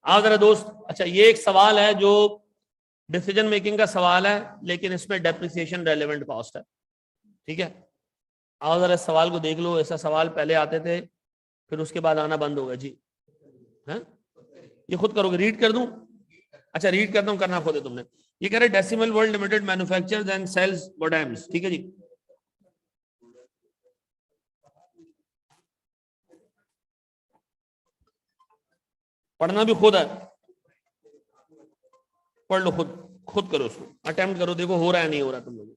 आओ जरा दोस्त। अच्छा, ये एक सवाल है जो डिसीजन मेकिंग का सवाल है, लेकिन इसमें डेप्रिसिएशन रेलेवेंट कॉस्ट है। ठीक है, आओ जरा इस सवाल को देख लो। ऐसा सवाल पहले आते थे, फिर उसके बाद आना बंद हो गया जी। है ये खुद करोगे? रीड कर दूं? अच्छा रीड करता हूं, करना खुद है तुमने। ये कह रहे Decimal World Limited manufactures and sells modems. ठीक है जी, पढ़ना भी खुद है, पढ़ लो खुद, खुद करो उसको, अटेम्प्ट करो, देखो हो रहा है नहीं हो रहा तुम लोगों से।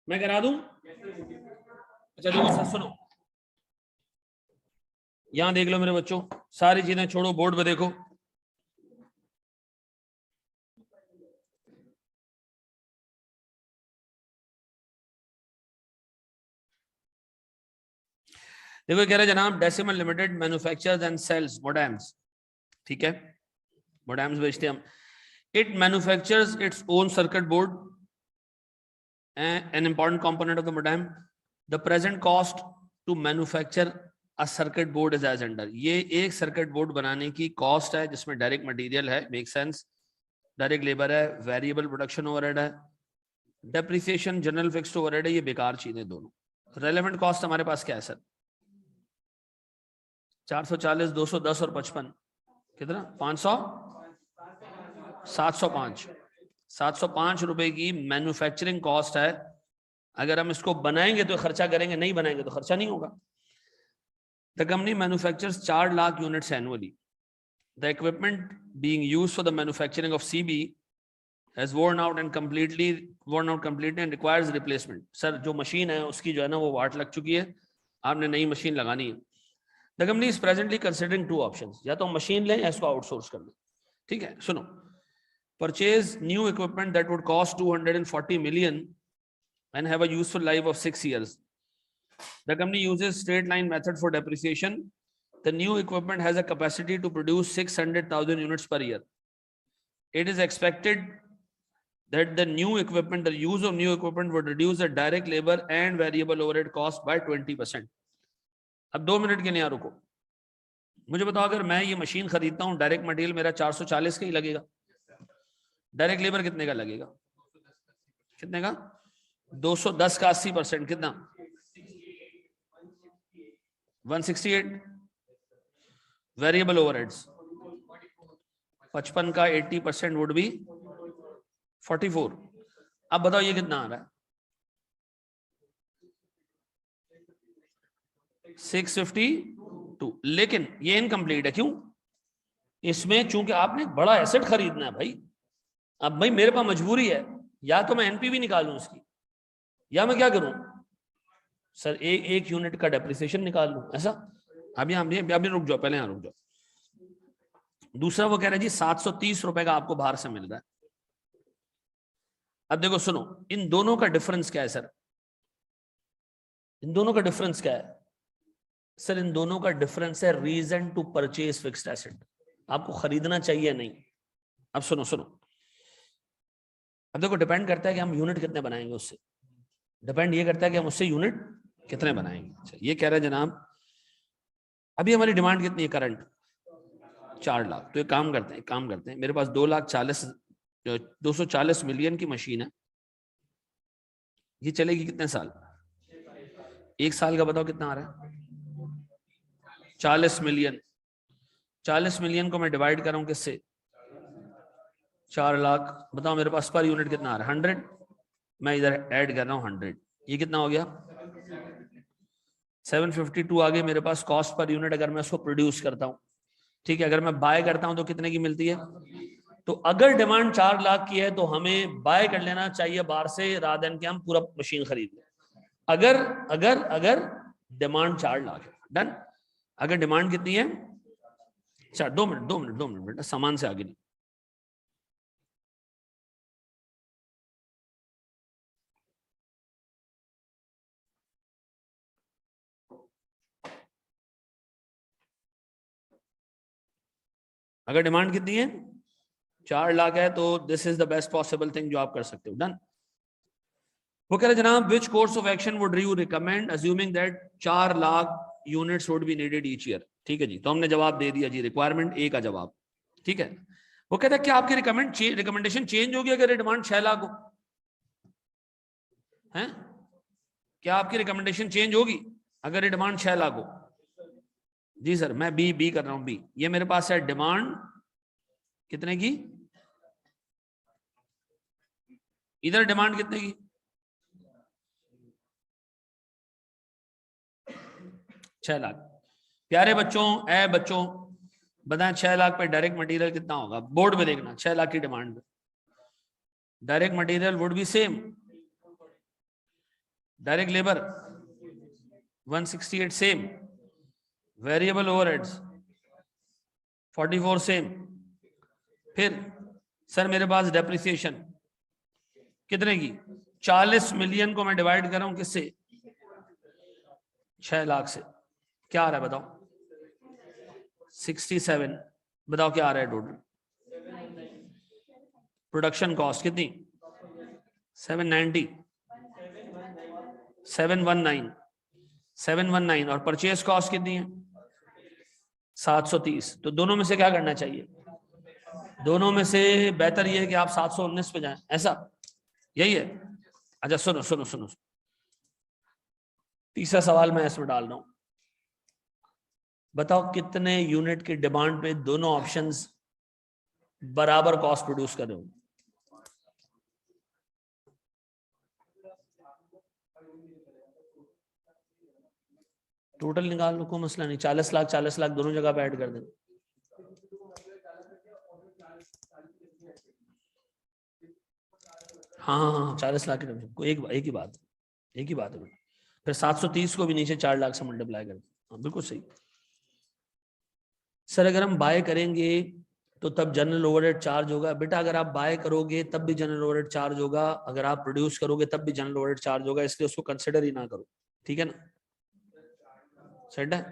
मैं करा दूं? अच्छा देखो सुनो, यहां देख लो मेरे बच्चों, सारी चीजें छोड़ो, बोर्ड पे देखो। देखो कह रहे जनाब Decimal Limited manufactures and sells modems. ठीक है, मोडेम्स बेचते हम। It manufactures its own circuit board, an important component of the modem. The present cost to manufacture a circuit board is as under. ये एक सर्किट बोर्ड बनाने की cost है जिसमें डायरेक्ट मटेरियल है, मेक सेंस, डायरेक्ट लेबर है, variable production overhead है, depreciation general fixed overhead है। ये बेकार चीजें दोनों। रेलेवेंट कॉस्ट हमारे पास क्या है सर? 440, 210 और 55 कितना? 500, 705। 705 रुपए की मैन्युफैक्चरिंग कॉस्ट है। अगर हम इसको बनाएंगे तो खर्चा करेंगे, नहीं बनाएंगे तो खर्चा नहीं होगा। The company manufactures 4 lakh units annually. The equipment being used for the manufacturing of CB has worn out completely and requires replacement. Sir जो मशीन है उसकी जो है ना वो वाट लग चुकी है, आपने नई मशीन लगानी है। The company is presently considering 2 options, या तो मशीन लें या इसको आउटसोर्स कर लें। ठीक है सुनो, purchase new equipment that would cost 240 million and have a useful life of 6 years. The company uses straight line method for depreciation. The new equipment has a capacity to produce 600,000 units per year. It is expected that the use of new equipment would reduce the direct labor and variable overhead cost by 20%. अब 2 minute के लिए रुको, मुझे बताओ अगर मैं ये machine खरीदता हूँ, डायरेक्ट मटेरियल मेरा 440 का ही लगेगा, डायरेक्ट लेबर कितने का लगेगा? कितने का? 210 का 80% कितना? 168। वेरिएबल ओवरहेड्स 55 का 80% वुड बी 44। अब बताओ ये कितना आ रहा है? 652। लेकिन ये इनकम्प्लीट है। क्यों? इसमें चूंकि आपने बड़ा एसेट खरीदना है भाई। अब भाई मेरे पास मजबूरी है, या तो मैं एनपीवी निकालूं उसकी, या मैं क्या करूं सर, एक यूनिट का डेप्रिसिएशन निकाल लूं। ऐसा अभी रुक जाओ, पहले यहां रुक जाओ। दूसरा वो कह रहा है जी 730 रुपए का आपको बाहर से मिल रहा है। अब देखो सुनो, इन दोनों का डिफरेंस क्या है सर? इन दोनों का डिफरेंस क्या है सर? इन दोनों का डिफरेंस है reason to purchase fixed asset. आपको खरीदना चाहिए नहीं। अब सुनो सुनो, अब देखो डिपेंड करता है कि हम यूनिट कितने बनाएंगे, उससे डिपेंड ये करता है कि हम उससे यूनिट कितने बनाएंगे। अच्छा, ये कह रहे हैं जनाब अभी हमारी डिमांड कितनी है करंट? 4 लाख। तो एक काम करते हैं, मेरे पास 240 मिलियन की मशीन है। ये चलेगी कितने साल? 1 साल का बताओ कितना आ रहा है? 40 मिलियन। 40 मिलियन को मैं डिवाइड कर रहा हूं किससे? 4 लाख। बताओ मेरे पास पर यूनिट कितना आ रहा है? 100। मैं इधर ऐड कर रहा हूं 100। ये कितना हो गया? 752 आ गए मेरे पास कॉस्ट पर यूनिट, अगर मैं उसको प्रोड्यूस करता हूं। ठीक है, अगर मैं बाय करता हूं तो कितने की मिलती है? तो अगर डिमांड 4 लाख की है तो हमें बाय कर लेना चाहिए बाहर से, रात दिन के हम पूरा मशीन खरीद लें। अगर अगर अगर डिमांड 4 लाख है, डन। अगर डिमांड कितनी है? 4। 2 मिनट बेटा, सामान से आगे नहीं। अगर डिमांड कितनी है 4 लाख है तो this is the best possible thing जो आप कर सकते हो। डन। वो कह रहे जनाब which course of action would you recommend assuming that 4 lakh units would be needed each year. ठीक है जी, तो हमने जवाब दे दिया जी, रिक्वायरमेंट ए का जवाब। ठीक है, वो कहता है क्या आपकी रिकमेंडेशन चेंज होगी अगर डिमांड 6 लाख हो? हैं, क्या आपकी रिकमेंडेशन चेंज होगी अगर डिमांड 6 लाख हो? जी सर, मैं बी कर रहा हूं। बी, ये मेरे पास है डिमांड कितने की, इधर डिमांड कितने की, 6 लाख। प्यारे बच्चों, ए बच्चों बताएं 6 लाख पे डायरेक्ट मटेरियल कितना होगा? बोर्ड में देखना, 6 लाख की डिमांड पे direct material would be same, direct labour 168 same, variable overheads 44 same. फिर सर मेरे पास डेप्रिसिएशन कितने की, 40 मिलियन को मैं डिवाइड कर रहा हूं किससे, 6 लाख से, क्या आ रहा है बताओ? 67। बताओ क्या आ रहा है टोटल? प्रोडक्शन कॉस्ट कितनी, 790, 719 और परचेज कॉस्ट कितनी है 730। तो दोनों में से क्या करना चाहिए? दोनों में से बेहतर यह है कि आप 719 पे जाएं, ऐसा यही है। अच्छा सुनो सुनो सुनो, तीसरा सवाल मैं इसमें डाल रहा हूं। बताओ कितने यूनिट की डिमांड पे दोनों ऑप्शंस बराबर कॉस्ट प्रोड्यूस कर रहे हो? टोटल निकाल लो, कोई मसला नहीं। 40 लाख दोनों जगह पे ऐड कर देना। हाँ 40 लाख की एक ही बात है बेटा। फिर 730 को भी नीचे 4 लाख से मल्टीप्लाई कर दो। बिल्कुल सही सर। अगर हम बाय करेंगे तो तब जनरल ओवरहेड चार्ज होगा बेटा। अगर आप बाय करोगे तब भी जनरल ओवरहेड चार्ज होगा, अगर आप प्रोड्यूस करोगे तब भी जनरल ओवरहेड चार्ज होगा, इसलिए उसको कंसिडर ही ना करो। ठीक है ना, सेट है।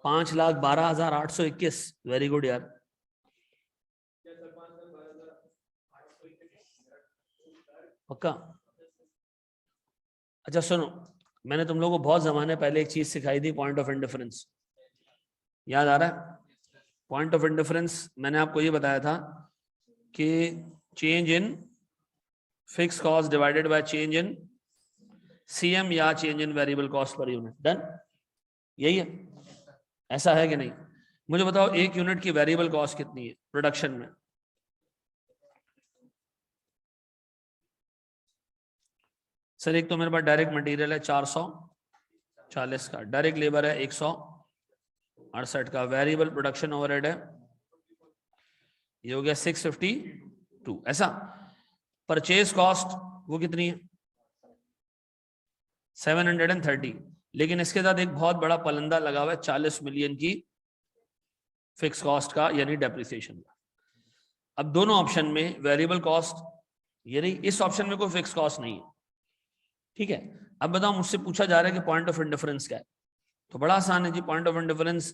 $5,12,821। वेरी गुड यार। पक्का? अच्छा सुनो, मैंने तुम लोगों को बहुत जमाने पहले एक चीज सिखाई थी, पॉइंट ऑफ इंडिफरेंस। याद आ रहा है? पॉइंट ऑफ इंडिफरेंस मैंने आपको ये बताया था कि change in fix cost divided by change in CM या change in variable cost per unit. Done, यही है। ऐसा है कि नहीं? मुझे बताओ एक यूनिट की वेरिएबल कॉस्ट कितनी है प्रोडक्शन में? सर एक तो मेरे पास डायरेक्ट मटेरियल है 440 का, डायरेक्ट लेबर है 168 का, वेरिएबल प्रोडक्शन ओवरहेड है ये हो गया 652। ऐसा परचेज कॉस्ट वो कितनी है 730। लेकिन इसके साथ एक बहुत बड़ा पलंदा लगा हुआ है 40 मिलियन की फिक्स कॉस्ट का, यानी डेप्रिसिएशन का। अब दोनों ऑप्शन में वेरिएबल कॉस्ट, यानी इस ऑप्शन में कोई फिक्स कॉस्ट नहीं है। ठीक है, अब बताओ मुझसे पूछा जा रहा है कि पॉइंट ऑफ इंडिफरेंस क्या है? तो बड़ा आसान है जी, point of indifference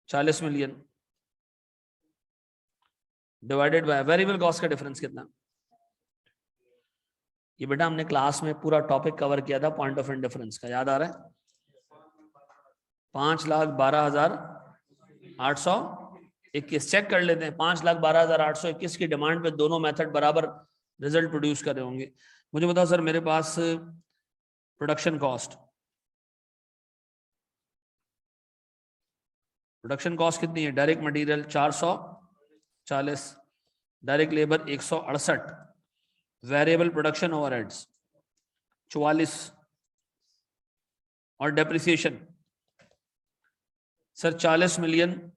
40 million divided by variable cost का डिफरेंस कितना। ये बेटा हमने क्लास में पूरा टॉपिक कवर किया था पॉइंट ऑफ इंडिफरेंस का, याद आ रहा है? 5,12,821। चेक कर लेते हैं, 5,12,821 की डिमांड पे दोनों मेथड बराबर रिजल्ट प्रोड्यूस कर रहे होंगे। मुझे बताओ सर मेरे पास प्रोडक्शन कॉस्ट कितनी है? Direct material 440, direct labour 168, variable production overheads 44 और depreciation sir 40 million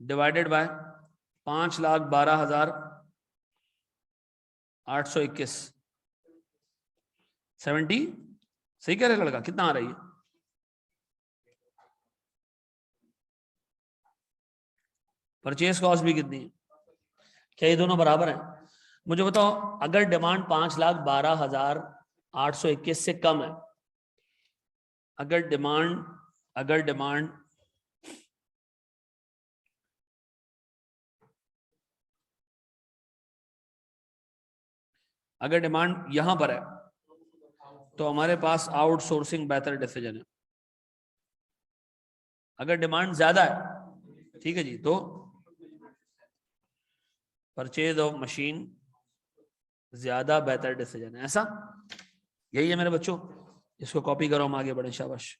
divided bye 5,12,821। 70 सही कह रहे लड़का? कितना आ रही है? परचेज कॉस्ट भी कितनी है? क्या ये दोनों बराबर हैं? मुझे बताओ अगर डिमांड 5,12,000 821 से कम है। अगर डिमांड यहां पर है तो हमारे पास आउटसोर्सिंग बेहतर डिसीजन है। अगर डिमांड ज्यादा है, ठीक है जी, तो परचेज ऑफ मशीन ज्यादा बेहतर डिसीजन है। ऐसा यही है मेरे बच्चों, इसको कॉपी करो, हम आगे बढ़े। शाबाश।